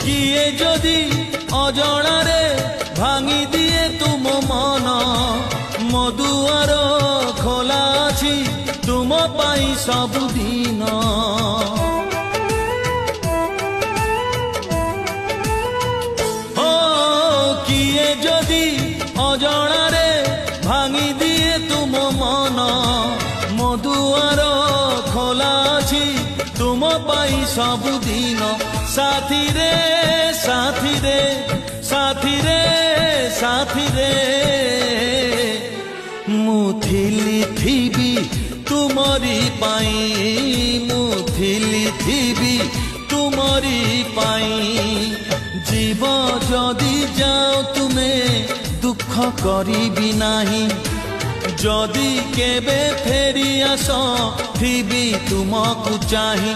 কিয়ে যদি অজଣାରେ ভাঙি দিয়ে তুম মন ମୋ ଦୁଆର ଖୋଲା ଅଛି ତୁମ ପାଇଁ ସବୁଦିନ। ଓ କିଏ ଯଦି ଅଜଣାରେ ଭାଙ୍ଗି ଦିଏ ତୁମ ମନ ମୋ ଦୁଆର ଖୋଲା ଅଛି ତୁମ ପାଇଁ ସବୁଦିନ। ସାଥିରେ ସାଥିରେ ସାଥିରେ ସାଥିରେ ମୁଁ ଥିବି ତୁମରି ପାଇଁ, ମୁଁ ଥିବି ତୁମରି ପାଇଁ। জীব যদি যাও তুমে দুঃখ করিবি নাহি, যদি কেবে ফেরি আস থিবি তুমকু চাহি।